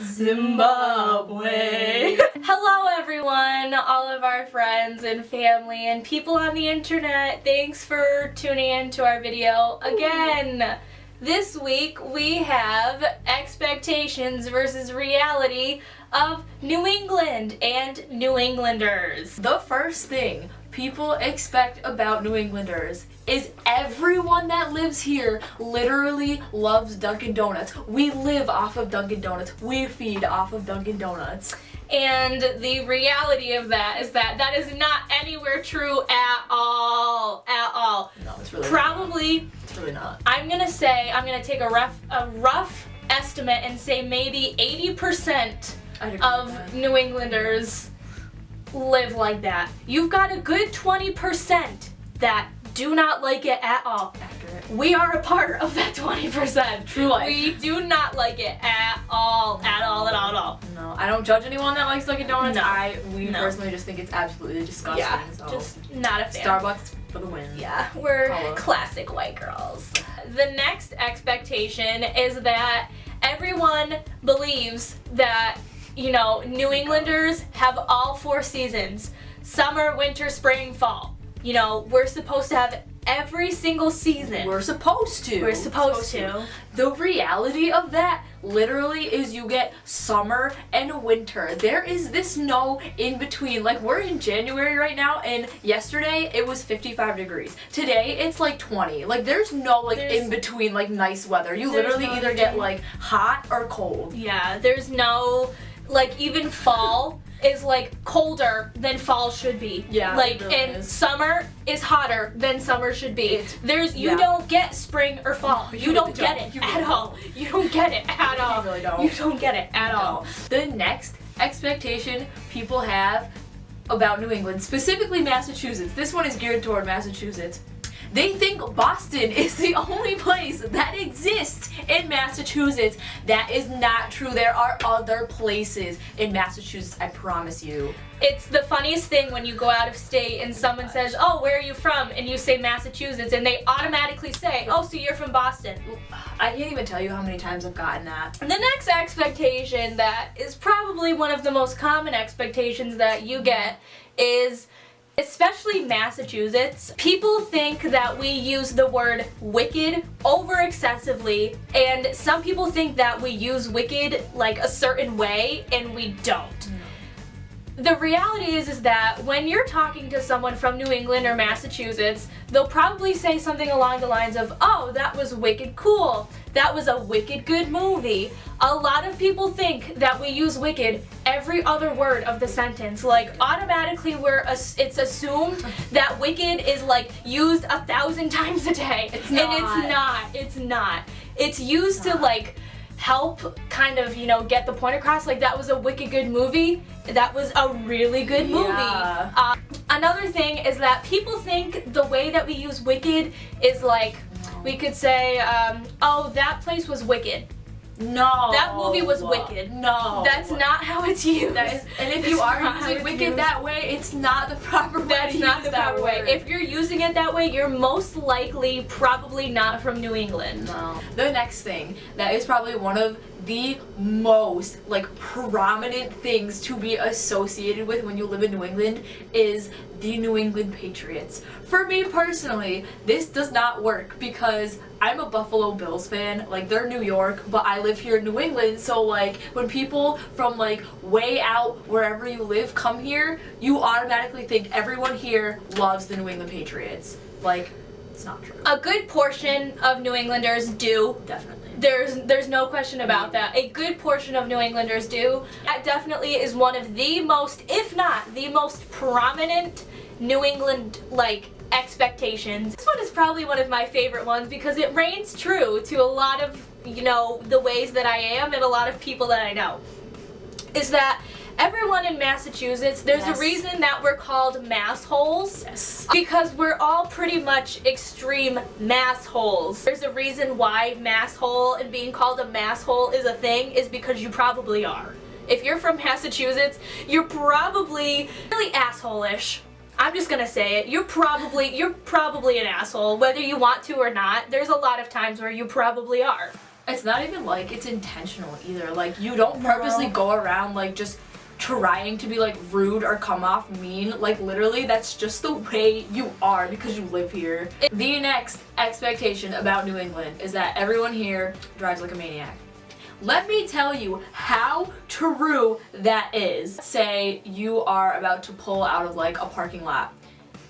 Zimbabwe. Hello everyone, all of our friends and family and people on the internet. Thanks for tuning in to our video again. This week we have expectations versus reality of New England and New Englanders. The first thing people expect about New Englanders is everyone that lives here literally loves Dunkin' Donuts. We live off of Dunkin' Donuts. We feed off of Dunkin' Donuts. And the reality of that is that that is not anywhere true at all. At all. No, it's really Probably, not. It's really not. I'm gonna take a rough estimate and say maybe 80% of New Englanders live like that. You've got a good 20% that do not like it at all. Accurate. We are a part of that 20%. True life. We do not like it at all, at all, at all, at all. No, I don't judge anyone that likes Dunkin' Donuts. No. We personally just think it's absolutely disgusting. Yeah, so. just not a fan. Starbucks for the win. Yeah, we're Hello. classic white girls. The next expectation is that everyone believes that, you know, New Englanders have all 4 seasons. Summer, winter, spring, fall. You know, we're supposed to have every single season. We're supposed to. We're supposed to. The reality of that literally is you get summer and winter. There is this no in between. Like, we're in January right now, and yesterday it was 55 degrees. Today it's like 20. Like, there's no in between like nice weather. You literally either get like hot or cold. Yeah, there's no, like, even fall is like colder than fall should be. Yeah, like, it really and is. Summer is hotter than summer should be. You don't get spring or fall. You don't get it at all. You don't get it at all. You really don't. You don't get it at all. The next expectation people have about New England, specifically Massachusetts, this one is geared toward Massachusetts. They think Boston is the only place that exists in Massachusetts. That is not true. There are other places in Massachusetts, I promise you. It's the funniest thing when you go out of state and someone says, "Oh, where are you from?" and you say Massachusetts, and they automatically say, "Oh, so you're from Boston." I can't even tell you how many times I've gotten that. The next expectation that is probably one of the most common expectations that you get is, especially Massachusetts, people think that we use the word wicked over excessively, and some people think that we use wicked like a certain way, and we don't. The reality is that when you're talking to someone from New England or Massachusetts, they'll probably say something along the lines of, "Oh, that was wicked cool. That was a wicked good movie." A lot of people think that we use wicked every other word of the sentence. Like, automatically it's assumed that wicked is like used 1,000 times a day. It's not. And it's not. It's not. It's used to like help kind of, you know, get the point across. Like, that was a wicked good movie. That was a really good movie. Yeah. Another thing is that people think the way that we use wicked is like, we could say, "Oh, that place was wicked." No. That movie was wicked. No. That's not how it's used. And if you are using wicked that way, it's not the proper way. That's not the proper way. word. If you're using it that way, you're most likely probably not from New England. No. The next thing that is probably one of the most like prominent things to be associated with when you live in New England is the New England Patriots. For me personally, this does not work because I'm a Buffalo Bills fan. Like, they're New York, but I live here in New England, so like when people from like way out wherever you live come here, you automatically think everyone here loves the New England Patriots. Like, it's not true. A good portion of New Englanders do. Definitely. There's no question about that. A good portion of New Englanders do. That definitely is one of the most, if not the most prominent New England like expectations. This one is probably one of my favorite ones because it reigns true to a lot of, you know, the ways that I am and a lot of people that I know. Is that everyone in Massachusetts, there's a reason that we're called massholes. Yes. Because we're all pretty much extreme massholes. There's a reason why masshole and being called a masshole is a thing, is because you probably are. If you're from Massachusetts, you're probably really asshole-ish. I'm just gonna say it. You're probably an asshole, whether you want to or not. There's a lot of times where you probably are. It's not even like it's intentional either. Like, you don't purposely go around like just trying to be like rude or come off mean. Like, literally that's just the way you are because you live here. The next expectation about New England is that everyone here drives like a maniac. Let me tell you how true that is. Say you are about to pull out of like a parking lot,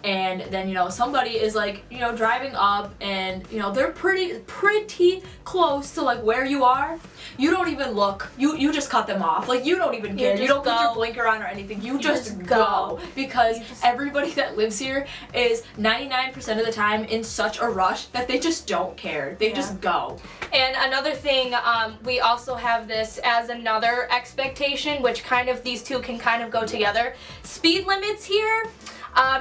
and then, you know, somebody is like, you know, driving up, and, you know, they're pretty close to like where you are. You don't even look. You just cut them off. Like, you don't even care. You don't put your blinker on or anything. You just go. Because everybody that lives here is 99% of the time in such a rush that they just don't care. They just go. And another thing, we also have this as another expectation, which kind of, these two can kind of go together. Speed limits here.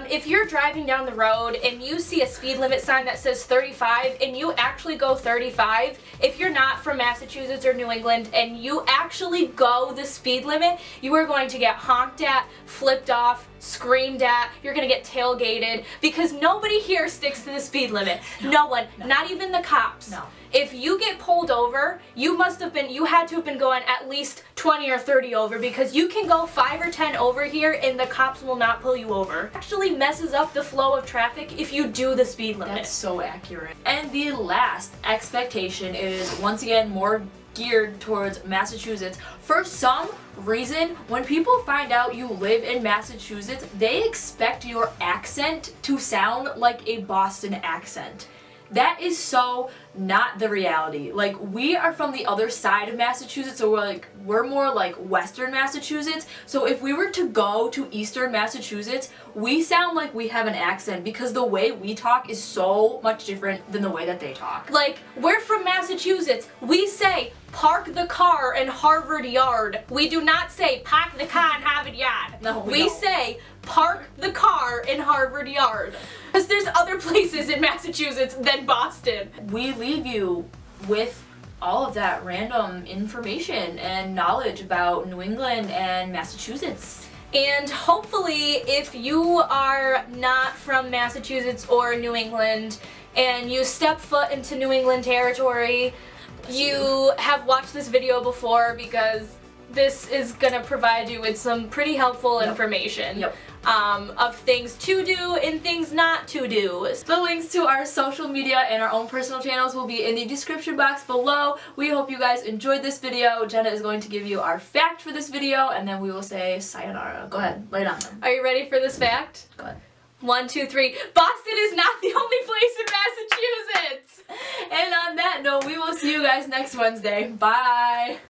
If you're driving down the road and you see a speed limit sign that says 35 and you actually go 35, if you're not from Massachusetts or New England and you actually go the speed limit, you are going to get honked at, flipped off, screamed at, you're going to get tailgated, because nobody here sticks to the speed limit. No one, not even the cops. No. If you get pulled over, you had to have been going at least 20 or 30 over, because you can go 5 or 10 over here and the cops will not pull you over. It actually messes up the flow of traffic if you do the speed limit. That's so accurate. And the last expectation is, once again, more geared towards Massachusetts. For some reason, when people find out you live in Massachusetts, they expect your accent to sound like a Boston accent. That is so not the reality. Like, we are from the other side of Massachusetts, so we're more like Western Massachusetts. So if we were to go to Eastern Massachusetts, we sound like we have an accent because the way we talk is so much different than the way that they talk. Like, we're from Massachusetts. We say, park the car in Harvard Yard. We do not say, park the car in Harvard Yard. No, we don't. say, park the car in Harvard Yard. Because there's other places in Massachusetts than Boston. We leave you with all of that random information and knowledge about New England and Massachusetts. And hopefully, if you are not from Massachusetts or New England and you step foot into New England territory, you have watched this video before, because this is gonna provide you with some pretty helpful information. Of things to do and things not to do. The links to our social media and our own personal channels will be in the description box below. We hope you guys enjoyed this video. Gienna is going to give you our fact for this video, and then we will say sayonara. Go ahead, lay it on them. Are you ready for this fact? Go ahead. 1, 2, 3. Boston is not the only place in Massachusetts! And on that note, we will see you guys next Wednesday. Bye!